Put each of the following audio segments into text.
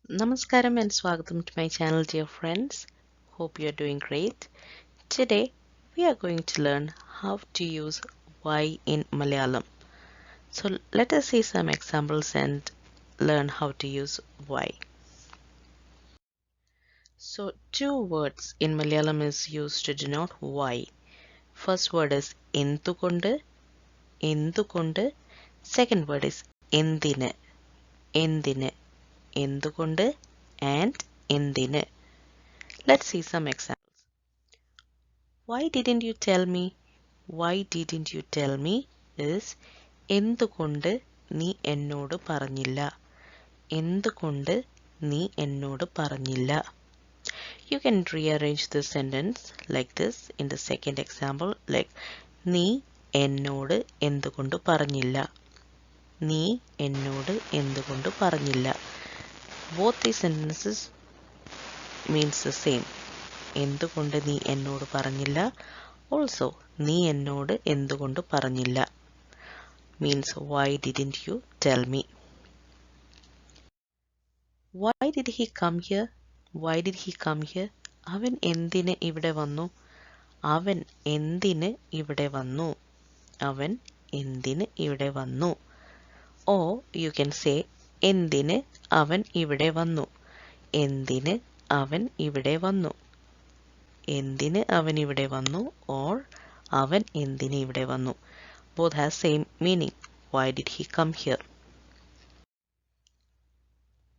Namaskaram and Swagatam to my channel, dear friends. Hope you are doing great. Today we are going to learn how to use why in Malayalam. So let us see some examples and learn how to use why. So two words in Malayalam is used to denote why. First word is endukondu, endukondu. Second word is endine, endine, endukondu and endine. Let's see some examples. Why didn't you tell me? Why didn't you tell me is എന്തുകൊണ്ട് നീ എന്നോട് പറഞ്ഞില്ല? എന്തുകൊണ്ട് നീ എന്നോട് പറഞ്ഞില്ല? You can rearrange this sentence like this in the second example, like നീ എന്നോട് എന്തുകൊണ്ട് പറഞ്ഞില്ല? നീ എന്നോട് എന്തുകൊണ്ട് പറഞ്ഞില്ല? Both these sentences means the same. എന്തുകൊണ്ട് നീ എന്നോട് പറഞ്ഞില്ല? Also, നീ എന്നോട് എന്തുകൊണ്ട് പറഞ്ഞില്ല? Means why didn't you tell me? Why did he come here? Why did he come here? അവൻ എന്തിന് ഇവിടെ വന്നു? അവൻ എന്തിന് ഇവിടെ വന്നു? അവൻ എന്തിന് ഇവിടെ വന്നു? Or you can say എന്തിന് അവൻ ഇവിടെ വന്നു? എന്തിന് അവൻ ഇവിടെ വന്നു? എന്തിന് അവൻ ഇവിടെ വന്നു or അവൻ എന്തിന് ഇവിടെ വന്നു? Both have same meaning. Why did he come here?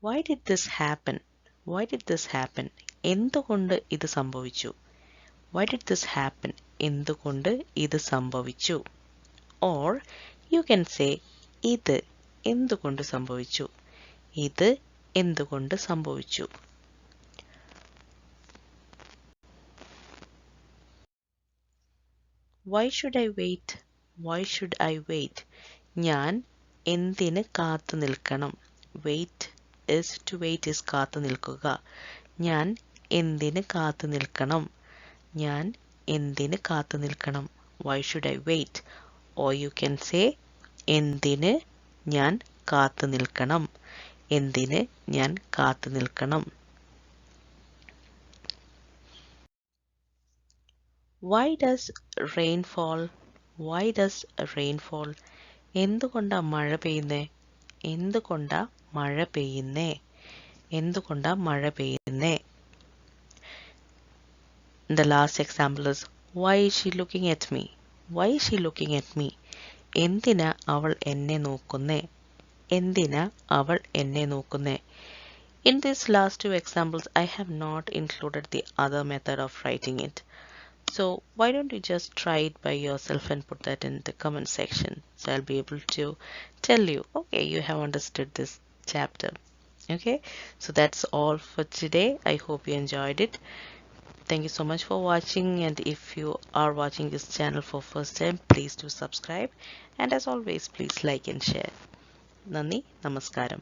Why did this happen? Why did this happen? എന്തുകൊണ്ട് ഇത് സംഭവിച്ചു? Why did this happen? എന്തുകൊണ്ട് ഇത് സംഭവിച്ചു? Or you can say ഇത് എന്തുകൊണ്ട് സംഭവിച്ചു? ഇത് എന്തുകൊണ്ട് സംഭവിച്ചു? Why should I wait? Why should I wait? ഞാൻ എന്തിന് കാത്തു നിൽക്കണം? Wait is to wait is കാത്തു നിൽക്കുക. ഞാൻ എന്തിന് കാത്തു നിൽക്കണം? ഞാൻ എന്തിന് കാത്തു നിൽക്കണം? Why should I wait? Or you can say എന്തിന് ഞാൻ കാത്തു നിൽക്കണം? എന്തിന് ഞാൻ കാത്തു നിൽക്കണം? Why does rain fall? Why does rain fall? എന്തുകൊണ്ടാ മഴ പെയ്യുന്നേ? എന്തുകൊണ്ടാ മഴ പെയ്യുന്നേ? എന്തുകൊണ്ടാ മഴ പെയ്യുന്നേ? The last example is why is she looking at me? Why is she looking at me? എന്തിനാ അവൾ എന്നെ നോക്കുന്നേ? എന്തിനാ അവൾ എന്നെ നോക്കുന്നേ? In these last two examples, I have not included the other method of writing it. So why don't you just try it by yourself and put that in the comment section, so I'll be able to tell you, okay, you have understood this chapter. Okay, so that's all for today. I hope you enjoyed it. Thank you so much for watching, and if you are watching this channel for first time, please do subscribe, and as always, please like and share. Nani, namaskaram.